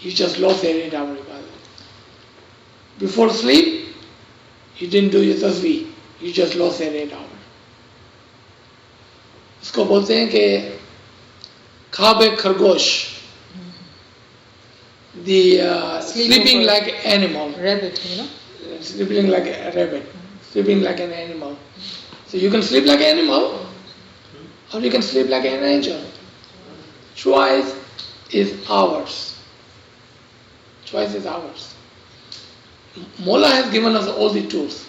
You just lost that 8 hour ibadat. Before sleep, you didn't do your tasbih. You just lost that 8 hour. इसको बोलते हैं कि खाबे खरगोश, the sleeping like an animal. Rabbit, you know. Sleeping like a rabbit, sleeping like an animal. So you can sleep like an animal, or you can sleep like an angel. Choice is ours. Choice is ours. Mullah has given us all the tools.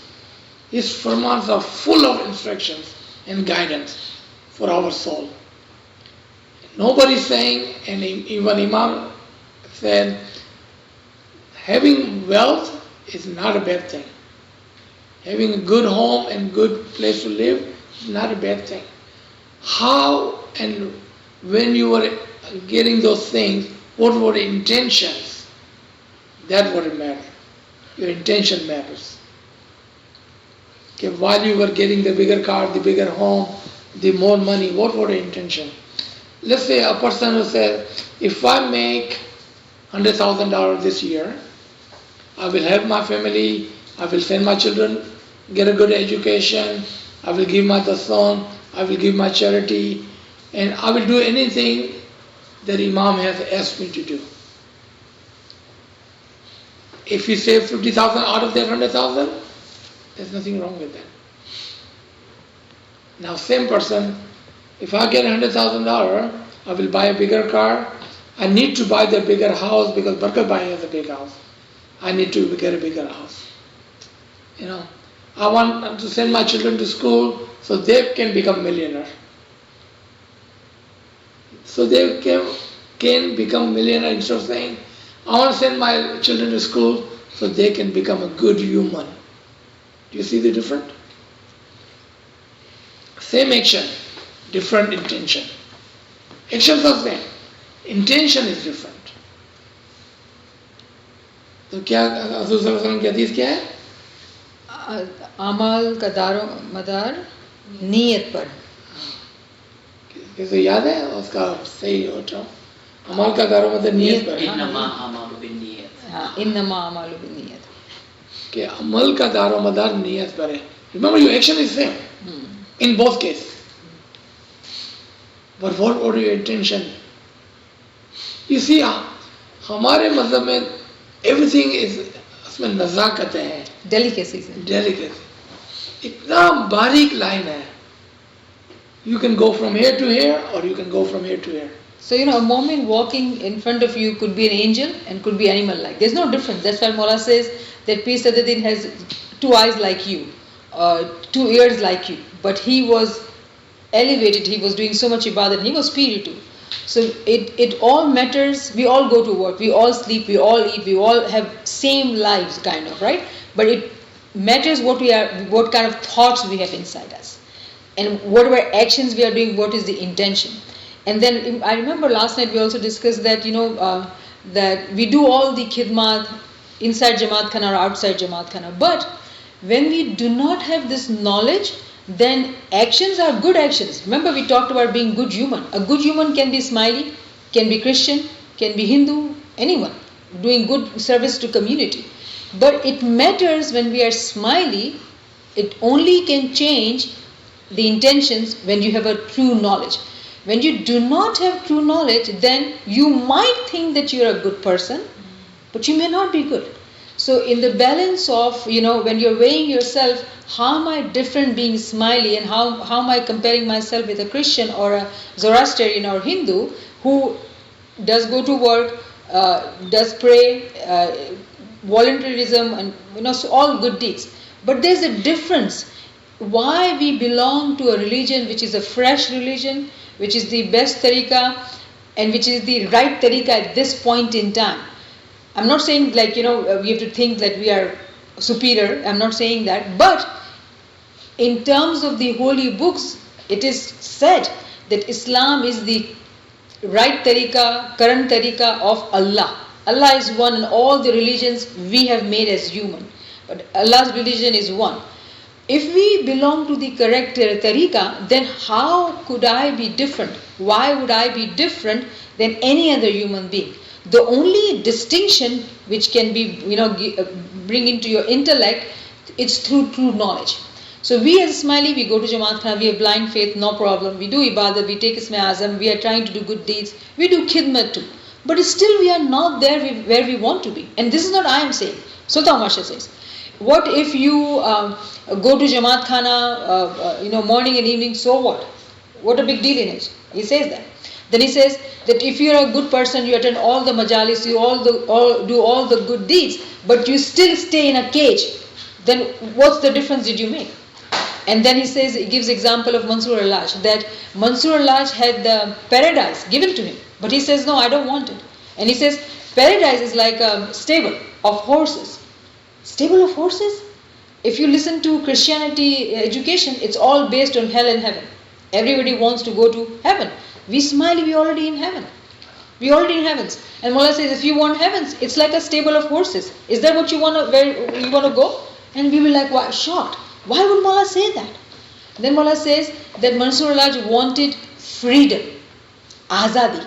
His firmans are full of instructions and guidance for our soul. Nobody is saying, and even Imam said, having wealth is not a bad thing. Having a good home and good place to live is not a bad thing. How and when you were getting those things, what were the intentions? That would matter. Your intention matters. Okay, while you were getting the bigger car, the bigger home, the more money, what were the intention? Let's say a person who says, if I make $100,000 this year, I will help my family, I will send my children, get a good education, I will give my tasawwuf, I will give my charity, and I will do anything that Imam has asked me to do. If you save 50,000 out of that 100,000, there's nothing wrong with that. Now same person, if I get $100,000, I will buy a bigger car. I need to buy the bigger house because Barkat Bhai has a big house. I need to get a bigger house. You know, I want to send my children to school so they can become millionaire. So they can become millionaire instead of saying, I want to send my children to school so they can become a good human. Do you see the difference? Same action, different intention. Actions are same. Intention is different. तो क्या हज़रत सल्लल्लाहु अलैहि वसल्लम की हदीस क्या है? अमल का दारो मदार नीयत पर. किसे याद है उसका सही होता? अमल का दारो मदार नीयत पर. इन्नमा अमालु बिन्नियत. हाँ, इन्नमा अमालु बिन्नियत. कि अमल का दारो मदार नीयत पर है. Remember, your action is same in both cases. But what were your intention? You see, हमारे मज़हब में everything is उसमें नज़ाकतें हैं. Delicacy से. Delicacy. इतना बारीक लाइन है. You can go from here to here, or you can go from here to here. So, you know, a moment walking in front of you could be an angel and could be animal-like. There's no difference. That's why Mullah says that Pir Sadruddin has 2 eyes like you, 2 ears like you. But he was elevated, he was doing so much ibadat, he was spiritual. So it all matters. We all go to work, we all sleep, we all eat, we all have same lives kind of, right? But it matters what we are, what kind of thoughts we have inside us. And whatever actions we are doing, what is the intention. And then I remember last night we also discussed that, you know, that we do all the khidmat inside Jamaat Khana or outside Jamaat Khana. But when we do not have this knowledge, then actions are good actions. Remember we talked about being good human. A good human can be smiley, can be Christian, can be Hindu, anyone, doing good service to community. But it matters when we are smiley, it only can change the intentions when you have a true knowledge. When you do not have true knowledge, then you might think that you are a good person, but you may not be good. So in the balance of, you know, when you're weighing yourself, how am I different being smiley, and how am I comparing myself with a Christian or a Zoroastrian or Hindu who does go to work, does pray, voluntarism, and, you know, so all good deeds. But there's a difference. Why we belong to a religion which is a fresh religion, which is the best tariqah, and which is the right tariqah at this point in time. I'm not saying, like, you know, we have to think that we are superior. I'm not saying that. But in terms of the holy books, it is said that Islam is the right tariqah, current tariqah of Allah. Allah is one, and all the religions we have made as human. But Allah's religion is one. If we belong to the correct tariqah, then how could I be different? Why would I be different than any other human being? The only distinction which can be, bring into your intellect, it's through true knowledge. So we as Ismaili, we go to Jamaat Khana, we have blind faith, no problem. We do ibadat, we take Isma Azam, we are trying to do good deeds, we do khidmat too. But still we are not there where we want to be. And this is not I am saying. Sultan Omar Shah says. What if you go to Jamaat Khana, morning and evening, so what? What a big deal in it. He says that. Then he says that if you are a good person, you attend all the majalis, you do all the good deeds, but you still stay in a cage, then what's the difference did you make? And then he says, he gives example of Mansur al-Laj, that Mansur al-Laj had the paradise given to him, but he says, no, I don't want it. And he says, paradise is like a stable of horses. Stable of horses? If you listen to Christianity education, it's all based on hell and heaven. Everybody wants to go to heaven. We Ismaili, we already in heaven. We already in heavens. And Mullah says, if you want heavens, it's like a stable of horses. Is that what you want to, where you want to go? And we were like, why? Shocked. Why would Mullah say that? Then Mullah says that Mansur al-Laj wanted freedom, azadi.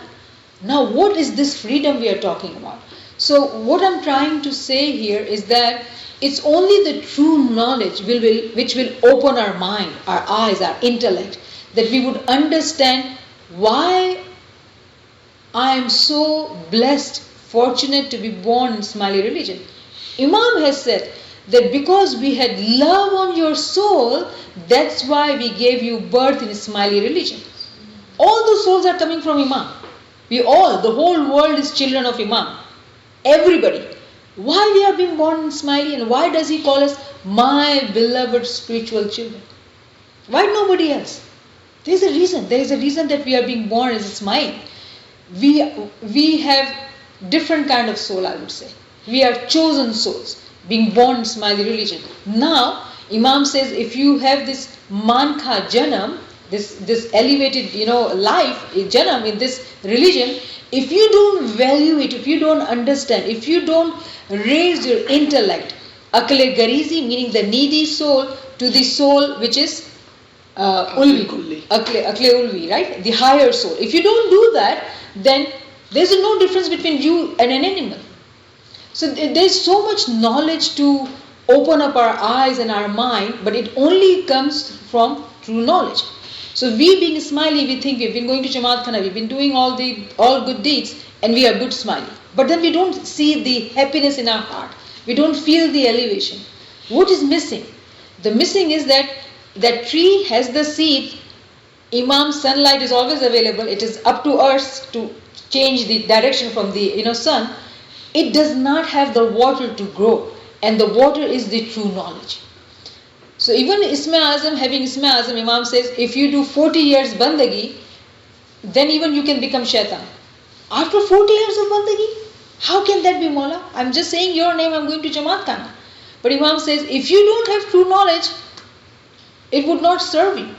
Now what is this freedom we are talking about? So what I'm trying to say here is that it's only the true knowledge which will open our mind, our eyes, our intellect, that we would understand why I am so blessed, fortunate to be born in Ismaili religion. Imam has said that because we had love on your soul, that's why we gave you birth in Ismaili religion. All the souls are coming from Imam. The whole world is children of Imam. Everybody. Why we are being born in Ismaili, and why does he call us my beloved spiritual children? Why nobody else? There is a reason. There is a reason that we are being born as Ismaili. We have different kind of soul, I would say. We are chosen souls, being born in Ismaili religion. Now, Imam says, if you have this manka janam, this elevated, life, janam in this religion, if you don't value it, if you don't understand, if you don't raise your intellect, akle garizi, meaning the needy soul, to the soul which is ulvi, akle ulvi, right? The higher soul. If you don't do that, then there's no difference between you and an animal. So there's so much knowledge to open up our eyes and our mind, but it only comes from true knowledge. So we being Ismaili, we think we've been going to Jamaat Khana, we've been doing all good deeds, and we are good Ismaili. But then we don't see the happiness in our heart. We don't feel the elevation. What is missing? The missing is that tree has the seed. Imam's sunlight is always available. It is up to us to change the direction from the sun. It does not have the water to grow, and the water is the true knowledge. So even Isma Azam, having Isma Azam, Imam says, if you do 40 years bandagi, then even you can become shaitan. After 40 years of bandagi, how can that be, Mawla? I'm just saying your name, I'm going to Jamaat Khana. But Imam says, if you don't have true knowledge, it would not serve you.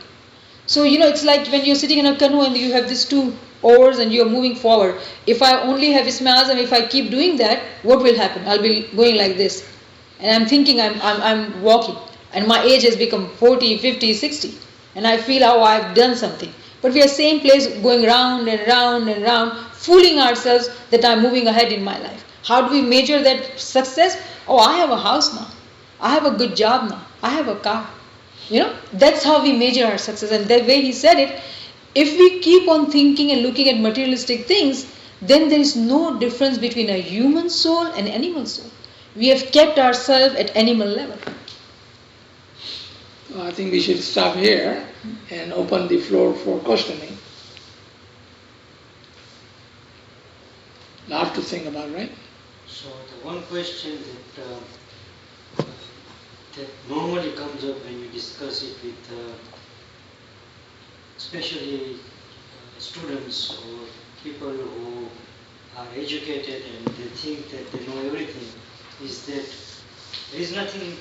So, it's like when you're sitting in a canoe and you have these two oars and you're moving forward. If I only have Isma Azam, if I keep doing that, what will happen? I'll be going like this. And I'm thinking I'm walking. And my age has become 40, 50, 60. And I feel, I've done something. But we are same place going round and round and round, fooling ourselves that I'm moving ahead in my life. How do we measure that success? I have a house now. I have a good job now. I have a car. That's how we measure our success. And the way he said it, if we keep on thinking and looking at materialistic things, then there is no difference between a human soul and animal soul. We have kept ourselves at animal level. I think we should stop here and open the floor for questioning. Lot to think about, right? So the one question that normally comes up when you discuss it with especially students or people who are educated and they think that they know everything, is that there is nothing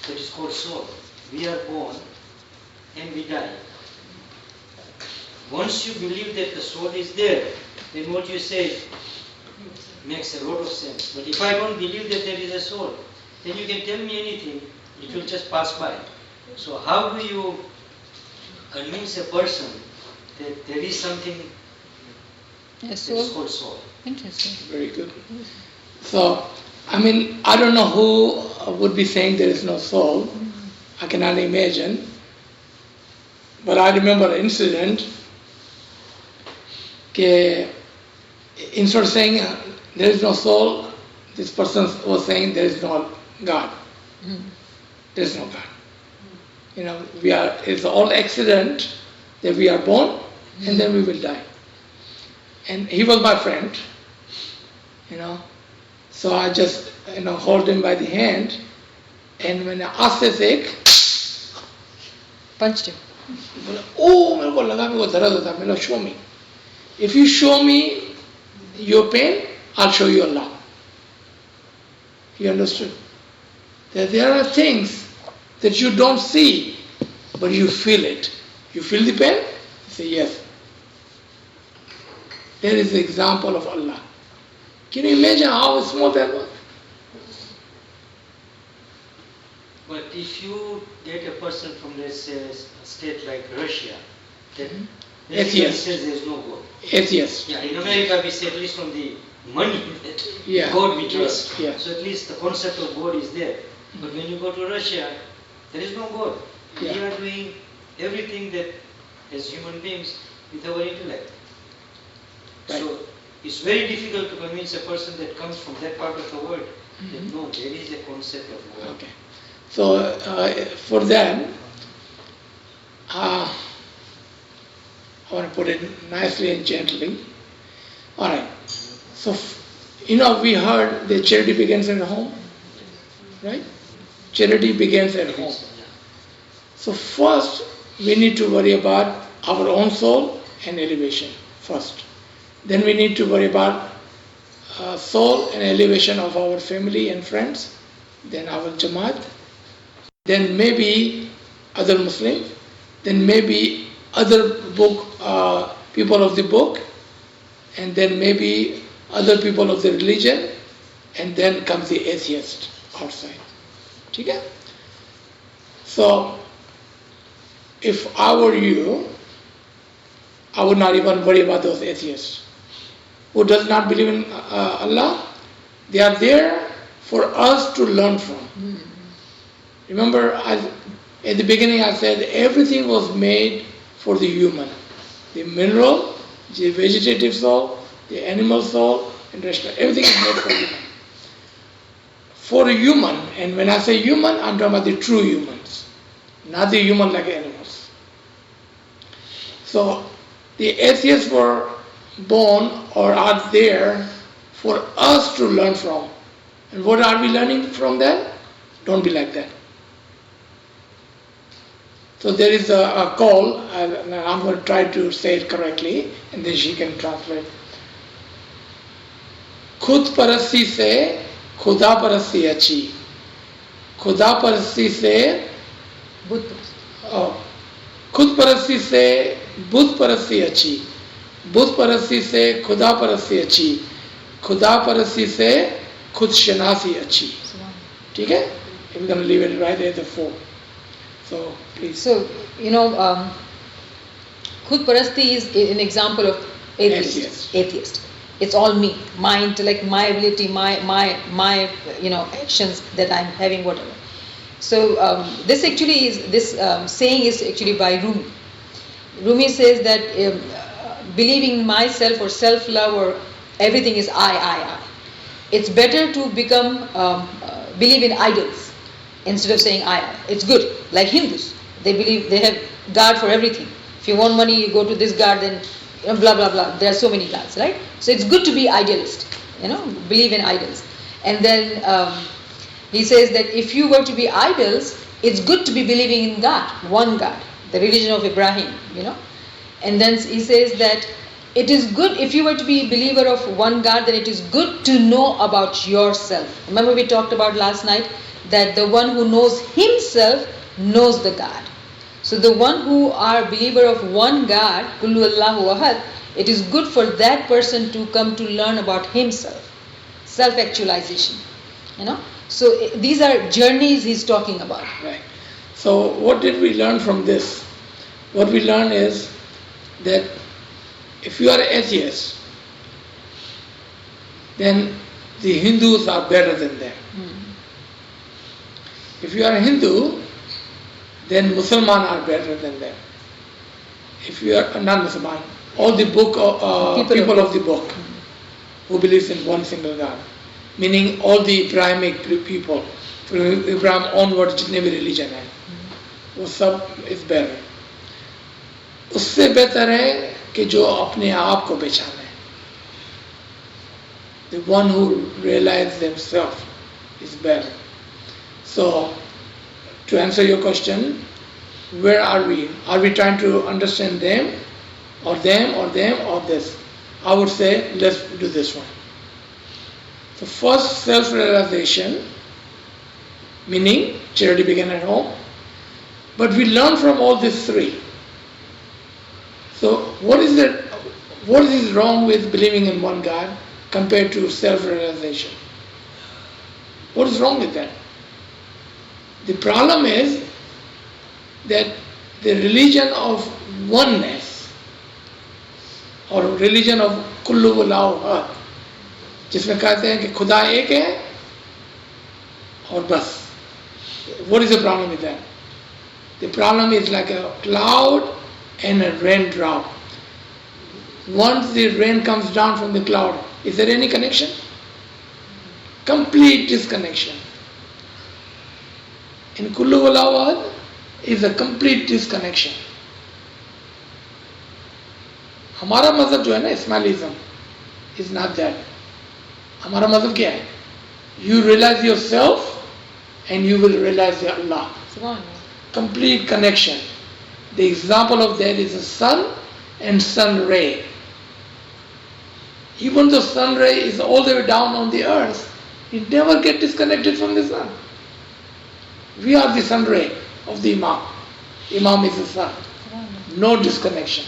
that is called soul. We are born and we die. Once you believe that the soul is there, then what you say makes a lot of sense. But if I don't believe that there is a soul, then you can tell me anything, it will just pass by. So how do you convince a person that there is something that is called soul? Interesting. Very good. So, I mean, I don't know who would be saying there is no soul. I cannot imagine. But I remember an incident. Instead of saying there is no soul, this person was saying there is no God. There is no God. You know, it's all accident that we are born and then we will die. And he was my friend, you know. So I just, hold him by the hand, and when I asked his sake, Punched him. oh, मेरे को लगा मेरे को दर्द होता है, show me. If you show me your pain, I'll show you Allah. He understood that there are things that you don't see, but you feel it. You feel the pain? He said, yes. There is the example of Allah. Can you imagine how small that was? But if you get a person from, let's say, a state like Russia, that Atheist. says there is no God. Atheist. Yeah, in America we say at least from the money that Yeah. God we trust. Yeah. So at least the concept of God is there. But when you go to Russia, there is no God. Yeah. We are doing everything that as human beings with our intellect. Right. So it's very difficult to convince a person that comes from that part of the world that no, there is a concept of God. Okay. So for them, I want to put it nicely and gently. All right. So, we heard that charity begins at home, right? Charity begins at home. So first, we need to worry about our own soul and elevation first. Then we need to worry about soul and elevation of our family and friends. Then our Jamaat. Then maybe other Muslims. Then maybe other people of the book. And then maybe other people of the religion. And then comes the atheist outside. Okay? So, if I were you, I would not even worry about those atheists who does not believe in Allah. They are there for us to learn from. Remember, at the beginning I said everything was made for the human. The mineral, the vegetative soul, the animal soul, and rational. Everything is made for human. For a human, and when I say human, I'm talking about the true humans, not the human like animals. So, the atheists were born or are there for us to learn from. And what are we learning from them? Don't be like that. So there is a call, and I'm going to try to say it correctly, and then she can translate. खुद परस्ती से खुदा परस्ती अच्छी, खुदा परस्ती से खुद परस्ती से बुद्ध परस्ती अच्छी, बुद्ध परस्ती से खुदा परस्ती अच्छी, खुदा परस्ती से खुद शनासी अच्छी. ठीक है? We're going to leave it right at the 4. So, please. So, Khud Parasti is an example of atheist. Atheist. It's all me, my intellect, my ability, my actions that I'm having, whatever. So this actually is saying is actually by Rumi. Rumi says that believing in myself or self-love or everything is I. It's better to become believe in idols instead of saying I. It's good. Like Hindus, they believe they have God for everything. If you want money, you go to this God, then blah blah blah. There are so many gods, right? So it's good to be idealist. Believe in idols. And then he says that if you were to be idols, it's good to be believing in God, one God, the religion of Ibrahim. And then he says that it is good if you were to be a believer of one God, then it is good to know about yourself. Remember we talked about last night that the one who knows himself knows the God. So the one who are believer of one God, Kullu Allahu Ahad, it is good for that person to come to learn about himself, self-actualization. So these are journeys he's talking about. Right. So what did we learn from this? What we learn is that if you are an atheist, then the Hindus are better than them. If you are a Hindu, then Musliman are better than them. If you are not Musliman, all the book people of the book who believes in one single God, meaning all the Abrahamic people, from Abraham onward जितने भी religion है, वो सब is better. उससे बेहतर है कि जो अपने आप को पहचाने. The one who realizes themselves is better. So, to answer your question, where are we? Are we trying to understand them, or this? I would say, let's do this one. So first, self-realization, meaning charity began at home. But we learn from all these three. So what is wrong with believing in one God compared to self-realization? What is wrong with that? The problem is that the religion of oneness, or religion of kullu wallahu ahad, जिसमें कहते हैं कि खुदा एक है और बस. What is the problem with that? The problem is like a cloud and a raindrop. Once the rain comes down from the cloud, is there any connection? Complete disconnection. In kullu wallahu ahad is a complete disconnection. हमारा मजहब जो है ना, Ismailism, is not that. हमारा मजहब क्या है? You realize yourself and you will realize your Allah. Complete connection. The example of that is the sun and sun ray. Even though sun ray is all the way down on the earth, it never gets disconnected from the sun. We are the sun ray of the Imam. Imam is the sun. No disconnection.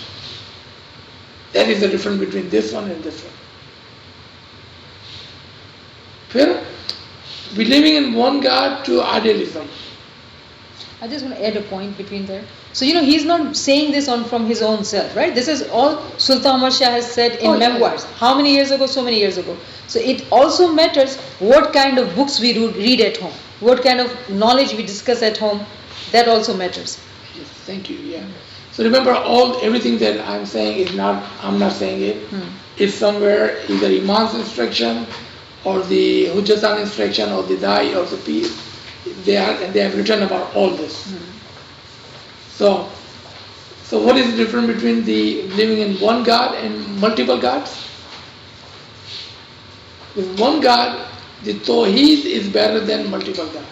That is the difference between this one and this one. फिर believing in one God to idealism. I just want to add a point between that. So, he's not saying this from his own self, right? This is all Sultan Ahmad Shah has said in memoirs. Yeah. How many years ago? So many years ago. So, it also matters what kind of books we read at home, what kind of knowledge we discuss at home. That also matters. Yes, thank you. Yeah. So remember, everything that I'm saying is not. I'm not saying it. It's somewhere either Imam's instruction, or the Hujjatan instruction, or the Dai, or the Pir. They have written about all this. So what is the difference between the believing in one God and multiple gods? With one God, the Tawheed is better than multiple gods.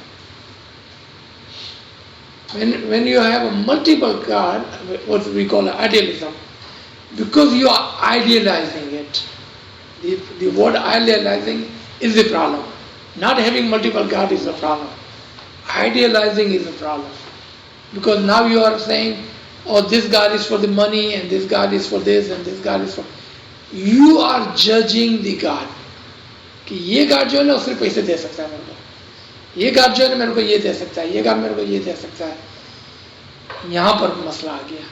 When you have a multiple God, what we call idealism, because you are idealizing it. The word idealizing is the problem. Not having multiple God is the problem. Idealizing is the problem. Because now you are saying, oh, this God is for the money, and this God is for this, and this God is for... You are judging the God. कि ये God जो है ना, उससे पैसे दे सकता है मेरे को. ये God जो है ना, मेरे को ये दे सकता है. ये God मेरे को ये दे सकता है. यहाँ पर मसला आ गया.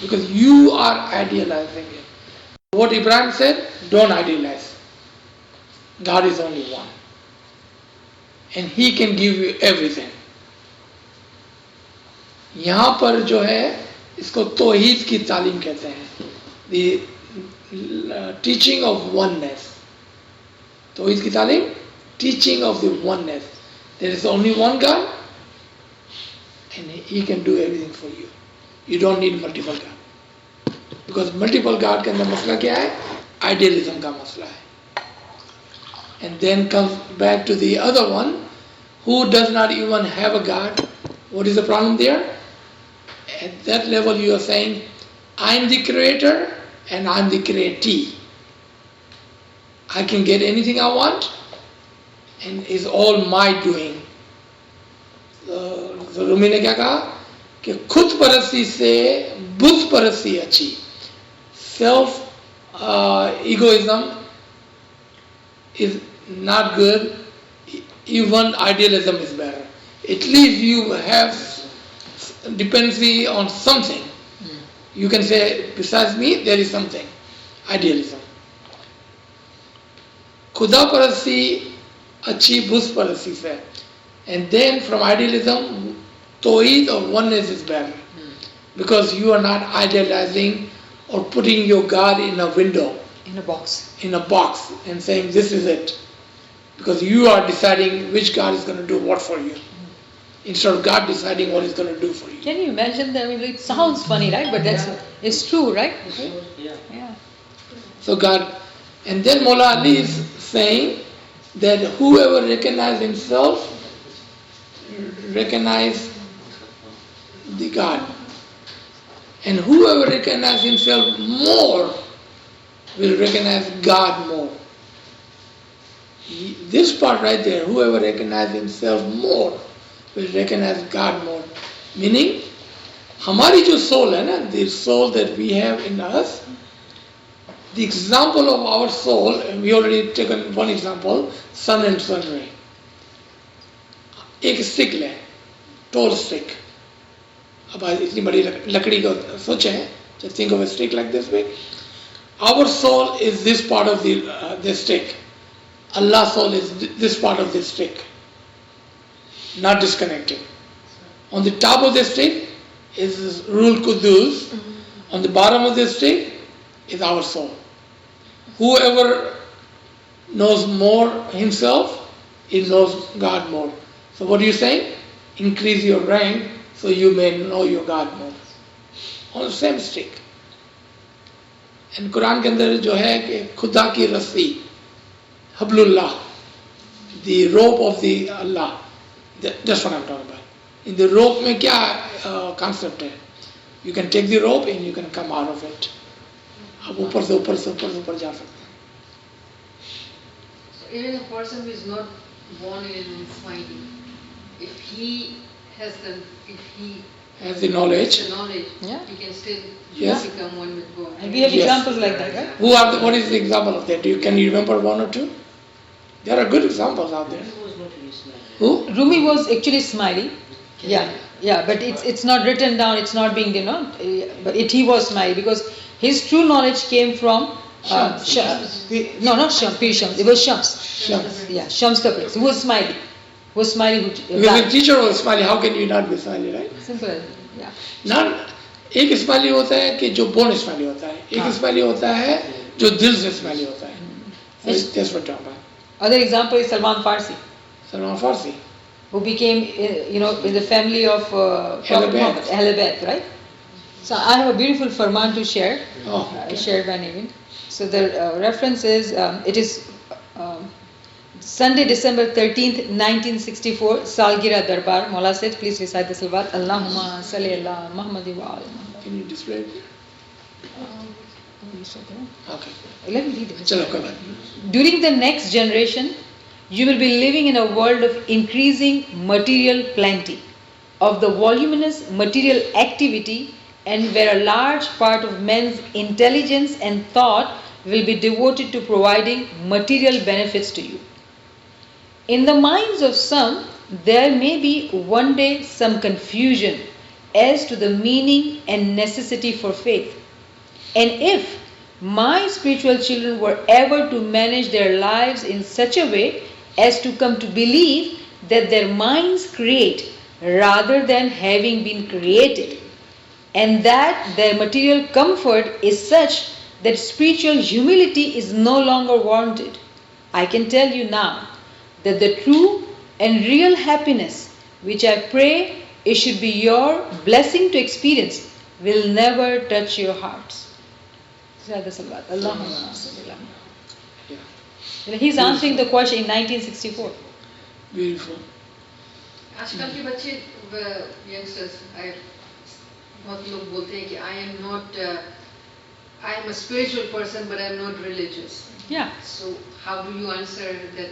Because you are idealizing it. What Ibrahim said, don't idealize. God is only one. And He can give you everything. यहाँ पर जो है, इसको तौहीद की तालीम कहते हैं. The teaching of oneness. तौहीद की तालीम, teaching of the oneness. There is only one God, and He can do everything for you. You don't need multiple God. Because multiple God के अंदर मसला क्या है? Idealism का मसला है. And then comes back to the other one, who does not even have a God. What is the problem there? At that level you are saying, I am the creator and I am the createe. I can get anything I want, and it's all my doing. So Rumi ने क्या कहा कि खुद परस्ती से बुद्ध परस्ती अच्छी. Self egoism is not good. Even idealism is better. At least you have dependency on something. You can say, besides me, there is something. Idealism. खुदा परस्ती अच्छी बुज़ परस्ती से. And then from idealism, Tawheed or oneness is better. Because you are not idealizing or putting your God in a window, In a box. in a box, and saying this is it. Because you are deciding which God is going to do what for you, instead of God deciding what He's going to do for you. Can you imagine that? I mean, it sounds funny, right? But it's true, right? Yeah. Yeah. So God, and then Mullah Ali is saying that whoever recognizes himself, recognize the God. And whoever recognizes himself more will recognize God more. This part right there, whoever recognizes himself more will recognize God more. Meaning, हमारी जो soul है ना, the soul that we have in us, the example of our soul, and we already taken one example, sun and sun ray. एक stick ले, tall stick. अब आज इतनी बड़ी लकड़ी को सोचें, just think of a stick like this big. Our soul is this part of the stick. Allah's soul is this part of the stick. Not disconnected. On the top of the stick is Ruhul Qudus. On the bottom of the stick is our soul. Whoever knows more himself, he knows God more. So what are you saying? Increase your rank so you may know your God more. On the same stick. And Quran के अंदर जो है कि खुदा की रस्सी, हबलुल्लाह, the rope of the Allah, that's what I'm talking about. In the rope में क्या concept है? You can take the rope and you can come out of it. आप ऊपर से ऊपर से ऊपर से ऊपर जा सकते हैं. So even a person who is not born in smiling, if he has the knowledge. Yeah. he can still Yes. become one with God. And we have Yes. examples like that, right? What is the example of that? Can you remember one or two? There are good examples out there. He was not in Islam. Who? Rumi was actually smiley. Yeah, but it's not written down. It's not being but he was smiley because his true knowledge came from Shams. No, not Shams. Pir Shams. It was Shams. Shams. Yeah, Shams the prince. Who was smiley. Was smiley. Who Because the teacher was smiley, how can you not be smiley, right? simple. Yeah. Not एक smiley होता है कि जो born smiley होता है, एक smiley होता है जो दिल से स्माइली होता है. So that's what I'm talking about. Other example is Salman Farsi, Salman Farsi. who became in the family of Prophet Muhammad, Ahl Bayt, right? So I have a beautiful farman to share. Oh, I shared one even. So the reference is it is Sunday, December 13th, 1964, Salgira Darbar. Mawla said, please recite the salawat. Allahumma salli ala Muhammad wa ala Muhammad. can you display it? Okay. Let me read it. Chalo, come on. During the next generation, you will be living in a world of increasing material plenty, of the voluminous material activity, and where a large part of men's intelligence and thought will be devoted to providing material benefits to you. In the minds of some, there may be one day some confusion as to the meaning and necessity for faith. And if my spiritual children were ever to manage their lives in such a way as to come to believe that their minds create rather than having been created, and that their material comfort is such that spiritual humility is no longer warranted, I can tell you now that the true and real happiness, which I pray it should be your blessing to experience, will never touch your hearts. Allahumma salli ala Muhammad. Yeah. He's answering the question in 1964. Beautiful. आजकल के बच्चे youngsters बहुत लोग बोलते हैं कि I am a spiritual person but I am not religious. Yeah. So how do you answer that?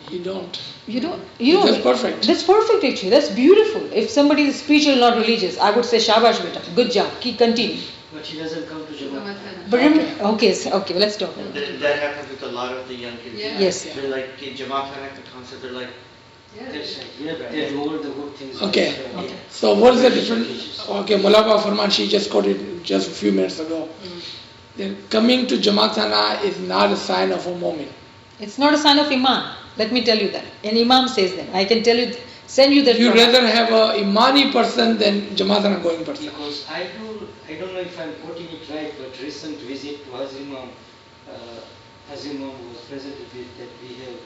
You don't. That's perfect. That's perfect actually. That's beautiful. If somebody is spiritual, not religious, I would say shabash beta. Good job. Keep continue. But he doesn't come to Jamaat. But remember, okay, let's talk. That happens with a lot of the young kids. Yeah. Yes. They're like, Jamaat the concept, they're like, They lower the good things. Okay. So what is the difference? Okay, Mulaba Farman, she just quoted just a few minutes ago. Then coming to Jamaatana is not a sign of a moment. It's not a sign of Iman. Let me tell you that. An Imam says that. I can tell you, send you that. You from- rather have a Imani person than Jamaatana going person. Because I don't know if I'm quoting it right, but recent visit to Hazimam was presented with that we have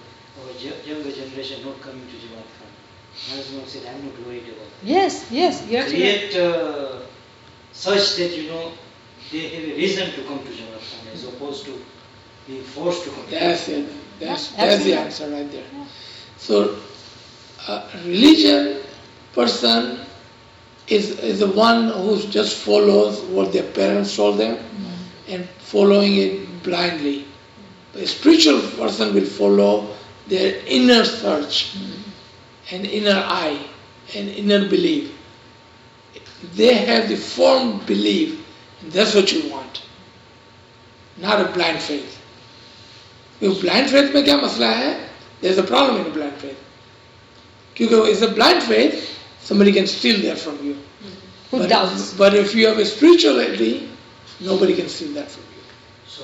our younger generation not coming to Jamaat Khan. Hazimam said, I'm not worried about that. Yes, yes, you're actually right. Create such that, they have a reason to come to Jamaat Khan as opposed to being forced to come. That's it. That's the absolutely. answer right there. So, religion person is the one who just follows what their parents told them and following it blindly. A spiritual person will follow their inner search and inner eye and inner belief. They have the firm belief, and that's what you want, not a blind faith. Because blind faith में क्या मसला है? There's a problem in a blind faith. Because it's a blind faith, somebody can steal that from you. Who doubts? But if you have a spirituality, nobody can steal that from you. So,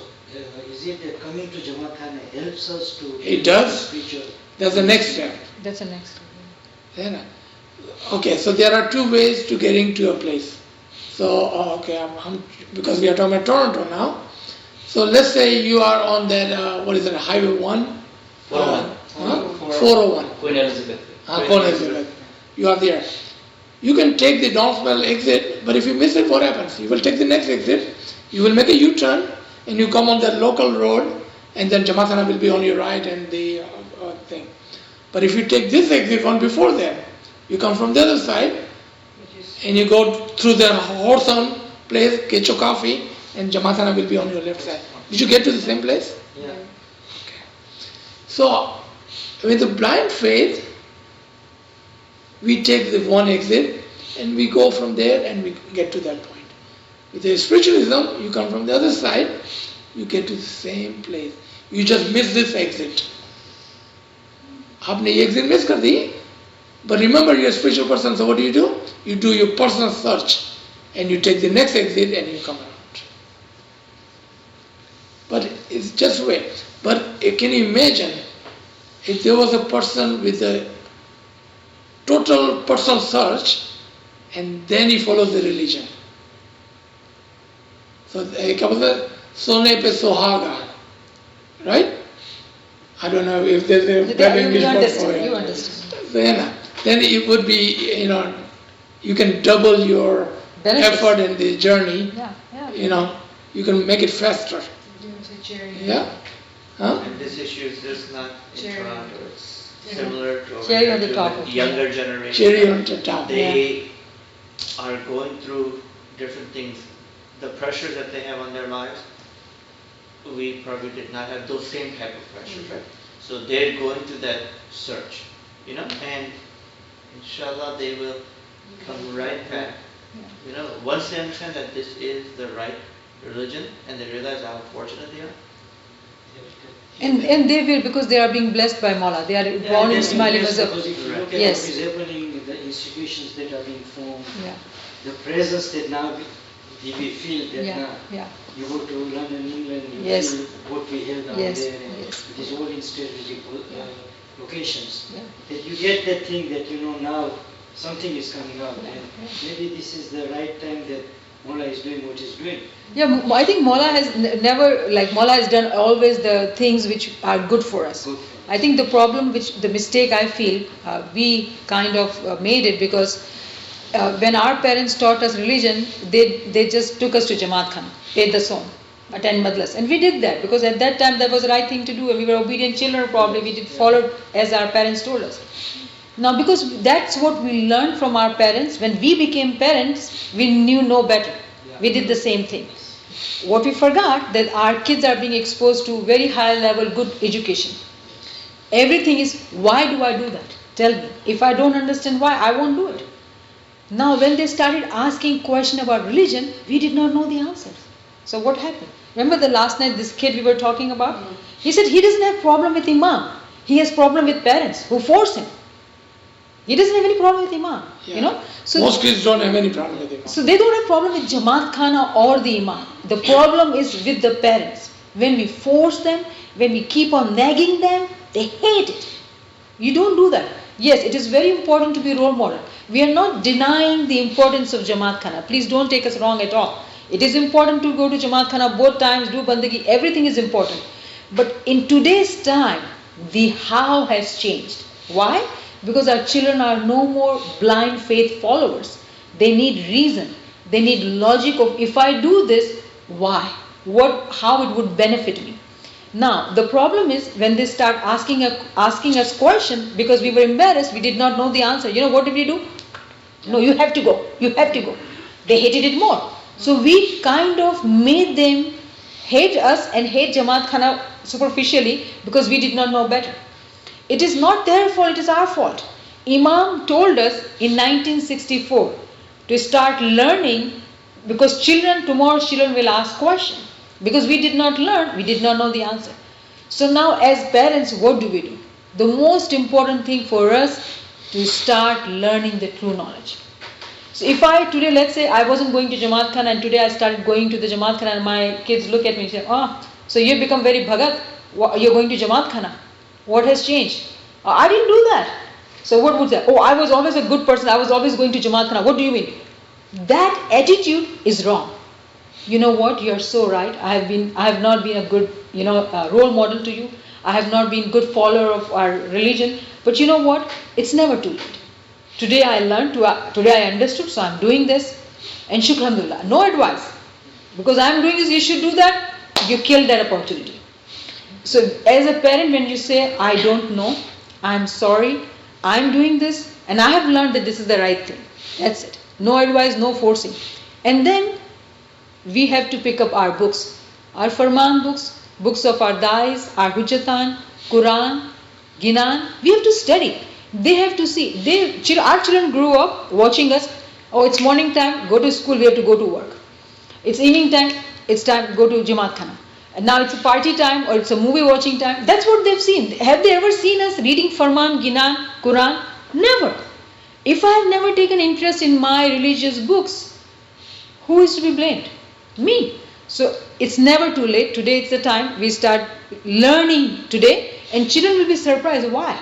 is it that coming to Jamaat Khan helps us to It does. spiritual? That's the next step. That's the next one. है ना? Okay, so there are two ways to getting to a place. So, because we are talking about Toronto now. So let's say you are on that, Highway 1? 401. 401. Queen Elizabeth. Queen Elizabeth. You are there. You can take the Donswell exit, but if you miss it, what happens? You will take the next exit, you will make a U-turn, and you come on that local road, and then Jamaatana will be on your right and the thing. But if you take this exit one before that, you come from the other side, and you go through the Horton place, Kecho Coffee, and Jamaatana will be on your left side. Did you get to the same place? Yeah. Okay. So, with the blind faith, we take the one exit and we go from there and we get to that point. With the spiritualism, you come from the other side, you get to the same place. You just miss this exit. आपने ये exit miss कर दी, but remember you're a spiritual person, so what do? You do your personal search and you take the next exit and you come around. But it's just way. But can you imagine if there was a person with a total personal search and then he follows the religion? So क्या बोलते हैं? सोने पे सुहागा, right? I don't know if there's a better English word for it. You understand. So, then it would be, you can double your Benefits. effort in the journey. Yeah. You can make it faster. Cherry. Yeah? Huh? And this issue is just not in Cherry. Toronto, it's similar to over Cherry here on the to top of it. younger generation. Cherry on the top. They are going through different things. The pressure that they have on their lives, we probably did not have those same type of pressures, right? So they're going through that search, and inshallah they will come right back. Once they understand that this is the right religion and they realize how fortunate they are. And they will, because they are being blessed by Mawla. They are born in smiling as Because if you look at Yes. what is happening in the institutions that are being formed, Yeah, the presence that now we feel that yeah, now yeah. you go to London, England, you Yes. feel what we have down Yes, there, and yes. it is all in strategic locations. Yeah. That you get that thing that now something is coming out, and maybe this is the right time that Mullah is doing what he's doing. Yeah, I think Mawla has Mawla has done always the things which are good for us. Good for us. I think the mistake I feel, we kind of made it because when our parents taught us religion, they just took us to Jamaat Khan, paid the song, attend madras. And we did that because at that time that was the right thing to do, and we were obedient children probably, we did follow as our parents told us. Now because that's what we learned from our parents, when we became parents, we knew no better. We did the same thing. What we forgot, that our kids are being exposed to very high level good education. Everything is, why do I do that? Tell me. If I don't understand why, I won't do it. Now when they started asking questions about religion, we did not know the answers. So what happened? Remember the last night, this kid we were talking about? He said he doesn't have problem with Imam. He has problem with parents who force him. He doesn't have any problem with Imam. Yeah. So most kids don't have any problem with Imam. So they don't have problem with Jamaat Khana or the Imam. The problem is with the parents. When we force them when we keep on nagging them, they hate it. You don't do that. Yes, it is very important to be role model. We are not denying the importance of Jamaat Khana. Please don't take us wrong at all. It is important to go to Jamaat Khana both times, do bandagi, everything is important. But in today's time, the how has changed. Why? Because our children are no more blind faith followers. They need reason. They need logic of, if I do this, why? How it would benefit me. Now, the problem is when they start asking us questions, because we were embarrassed, we did not know the answer. You know what did we do? No, you have to go. You have to go. They hated it more. So we kind of made them hate us and hate Jamaat Khana superficially because we did not know better. It is not their fault, it is our fault. Imam told us in 1964 to start learning, because tomorrow's children will ask questions. Because we did not learn, we did not know the answer. So now as parents, what do we do? The most important thing for us to start learning the true knowledge. So if today, let's say I wasn't going to Jamaat Khana and today I started going to the Jamaat Khana and my kids look at me and say, so you've become very bhagat, you're going to Jamaat Khana. What has changed? I didn't do that. So what would say? I was always a good person, I was always going to Jamaat Khana. What do you mean? That attitude is wrong. You know what? You are so right. I have not been a good, role model to you. I have not been good follower of our religion. But you know what? It's never too late. Today I learned, today I understood, so I'm doing this. And shukr, no advice. Because I'm doing this, you should do that. You killed that opportunity. So as a parent, when you say, I don't know, I'm sorry, I'm doing this, and I have learned that this is the right thing. That's it. No advice, no forcing. And then we have to pick up our books, our Farman books of our Dais, our Hujjatan, Quran, Ginan. We have to study. They have to see. Our children grew up watching us. It's morning time, go to school, we have to go to work. It's evening time, it's time to go to Jamaat Khana. And now it's a party time or it's a movie watching time. That's what they've seen. Have they ever seen us reading Farman, Ginan, Quran? Never. If I have never taken interest in my religious books, who is to be blamed? Me. So it's never too late. Today it's the time we start learning today, and children will be surprised. Why?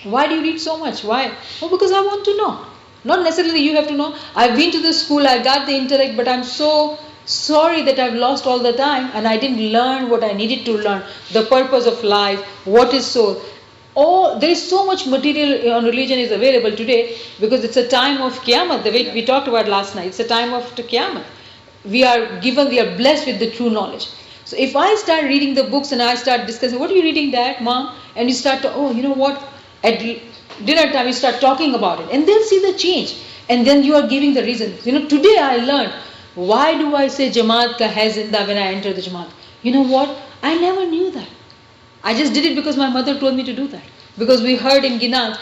Why do you read so much? Why? Because I want to know. Not necessarily you have to know. I've been to the school, I got the intellect, but I'm so sorry that I've lost all the time and I didn't learn what I needed to learn. The purpose of life, what is soul. There is so much material on religion is available today because it's a time of Qiyamah, the way we talked about last night. It's a time of Qiyamah. We are blessed with the true knowledge. So if I start reading the books and I start discussing, what are you reading, Dad, Mom? And you start to, you know what, at dinner time you start talking about it. And they'll see the change. And then you are giving the reason. Today I learned, why do I say Jamaat ka hai zinda when I enter the Jamaat? You know what? I never knew that. I just did it because my mother told me to do that. Because we heard in Ginan,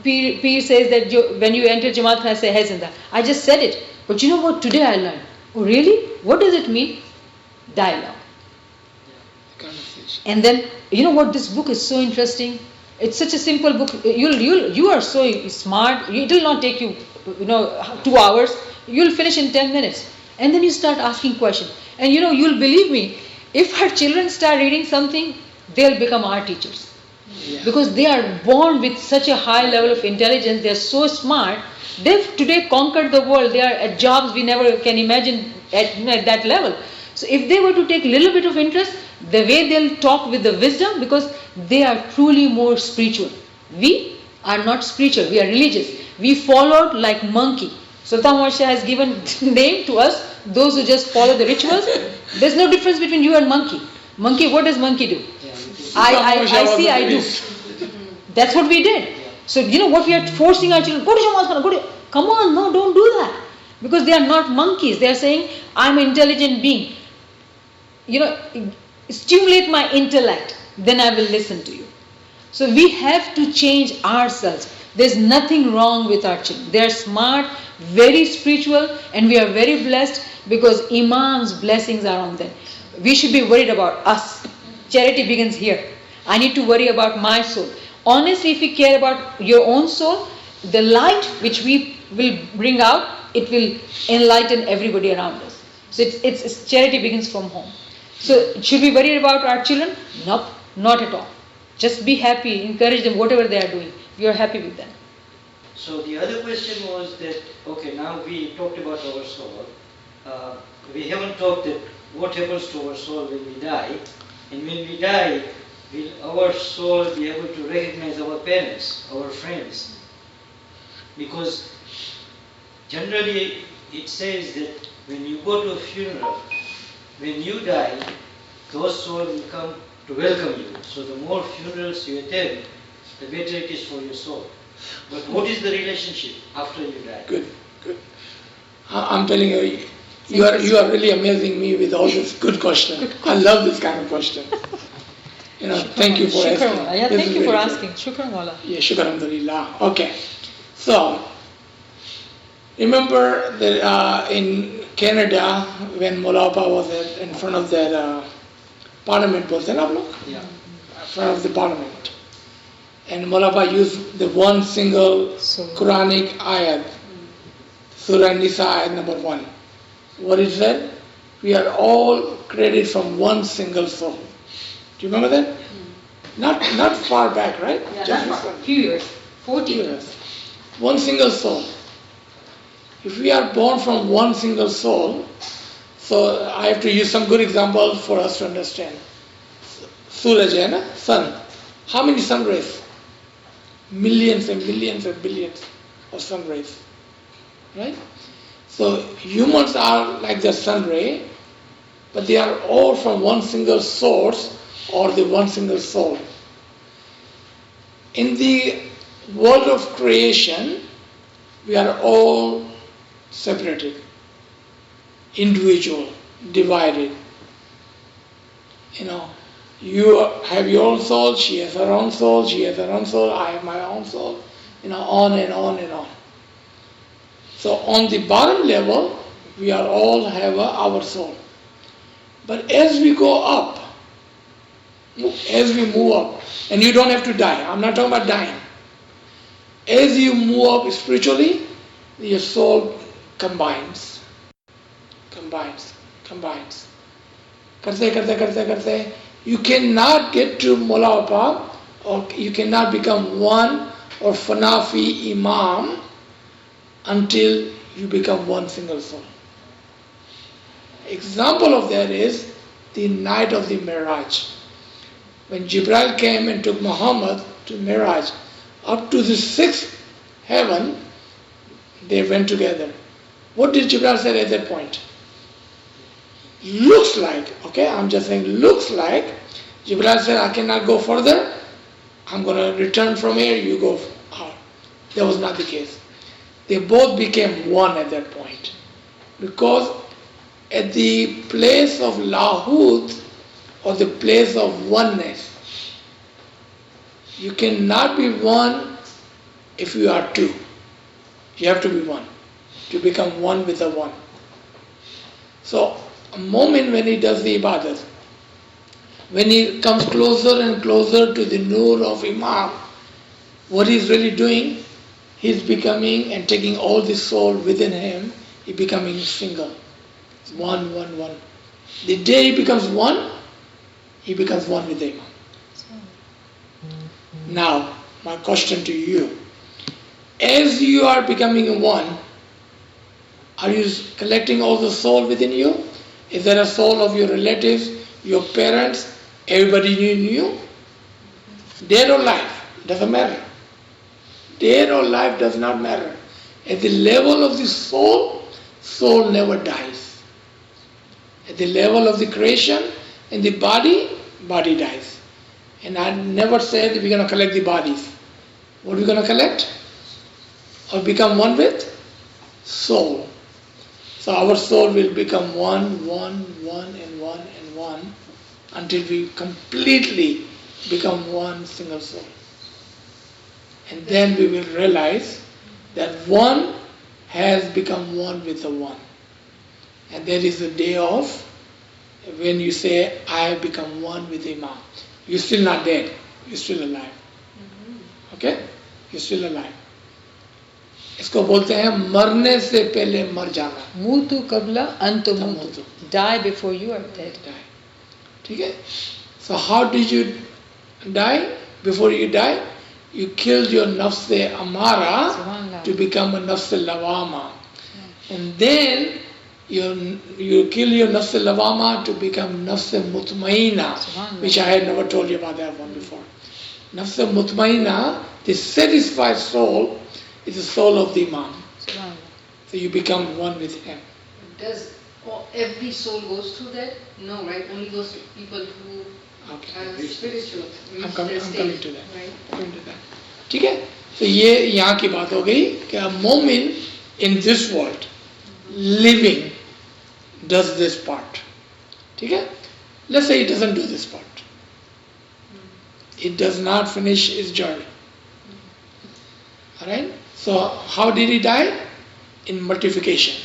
Peer says that when you enter Jamaat Khana, say hai zinda. I just said it. But you know what? Today I learned. Oh really? What does it mean? Dialogue. And then, you know what? This book is so interesting. It's such a simple book. You are so smart. It will not take you, 2 hours. You'll finish in 10 minutes. And then you start asking questions. And you'll believe me, if our children start reading something, they'll become our teachers. Yeah. Because they are born with such a high level of intelligence. They're so smart. They've today conquered the world. They are at jobs we never can imagine at that level. So if they were to take a little bit of interest, the way they'll talk with the wisdom, because they are truly more spiritual. We are not spiritual, we are religious. We followed like monkey. Sultan Marsha has given name to us, those who just follow the rituals. There's no difference between you and monkey. Monkey, what does monkey do? I do. That's what we did. So what we are forcing our children, go to Jamaat Khana, come on, no, don't do that. Because they are not monkeys. They are saying, I'm an intelligent being. Stimulate my intellect, then I will listen to you. So we have to change ourselves. There's nothing wrong with our children. They are smart, very spiritual, and we are very blessed because Imam's blessings are on them. We should be worried about us. Charity begins here. I need to worry about my soul. Honestly, if we care about your own soul, the light which we will bring out, it will enlighten everybody around us. So it's charity begins from home. So should we worry about our children? Nope, not at all. Just be happy, encourage them, whatever they are doing. We are happy with them. So the other question was that, okay, now we talked about our soul. We haven't talked that what happens to our soul when we die. And when we die, will our soul be able to recognize our parents, our friends? Because generally it says that when you go to a funeral, when you die, those souls will come to welcome you. So the more funerals you attend, the better it is for your soul. But what is the relationship after you die? Good, good. I'm telling you, you are really amazing me with all these good questions. I love this kind of question. Thank you for Shukran, asking. Wala. Yeah, This thank is you for really good. asking. Shukran, Wala. Yeah, shukr alhamdulillah. Okay. So, remember that in Canada, when Molapa was in front of that parliament, was that Yeah. in front of the parliament. And Molapa used the one single Quranic ayat, Surah Nisa ayat number 1. What it said? We are all created from one single soul. Do you remember that? Not far back, right? Yeah, Just that's recently. few years. 40 Yes. One single soul. If we are born from one single soul, so I have to use some good examples for us to understand. Suraj, hai na? Sun. How many sun rays? Millions and millions and billions of sun rays. Right? So humans are like the sun ray, but they are all from one single source or the one single soul. In the world of creation, we are all separated, individual, divided. You have your own soul, she has her own soul, she has her own soul, I have my own soul, on and on and on. So on the bottom level, we are all have our soul. But as we go up, as we move up, and you don't have to die, I'm not talking about dying. As you move up spiritually, your soul combines. Karte. You cannot get to Mulapa, or you cannot become one or Fanafi Imam until you become one single soul. Example of that is the night of the Miraj. When Jibril came and took Muhammad to Miraj, up to the 6th heaven, they went together. What did Jibril say at that point? Looks like, okay, I'm just saying, looks like, Jibril said, I cannot go further, I'm going to return from here, you go out. That was not the case. They both became one at that point. Because at the place of Lahut, or the place of oneness, you cannot be one if you are two. You have to be one, to become one with the one. So, a moment when he does the ibadat, when he comes closer and closer to the nur of Imam, what he's really doing, he's becoming and taking all the soul within him, he becoming single. It's one. The day he becomes one with the Imam. Now, my question to you, as you are becoming one, are you collecting all the soul within you? Is there a soul of your relatives, your parents, everybody you knew? Dead or alive, doesn't matter. Dead or alive does not matter. At the level of the soul, soul never dies. At the level of the creation, in the body, body dies. And I never said that we're going to collect the bodies. What are we going to collect? Or become one with? Soul. So our soul will become one, and one until we completely become one single soul. And then we will realize that one has become one with the one. And that is the day of when you say, I have become one with Imam. You're still not dead. You're still alive. Okay? You're still alive. इसको बोलते हैं मरने से पहले मर जाना. Mutu kabla antu mutu. Die before you are dead. Die. ठीक है? So how did you die? Before you die, you killed your nafs amara Subhanallah. to become a nafs lawama. And then you kill your nafs lawama to become nafs mutmaina, Subhanallah. which I had never told you about that one before. Nafs mutmaina, the satisfied soul, is the soul of the Imam. Subhanallah. So you become one with him. Does every soul goes through that? No, right? Only those people who Okay. are spiritual. I'm coming to that. Right? Coming to that. ठीक है? तो ये यहाँ की बात हो गई कि a moment in this world, living, does this part. ठीक है? Let's say it doesn't do this part. It does not finish its journey. Alright? So how did he die? In mortification.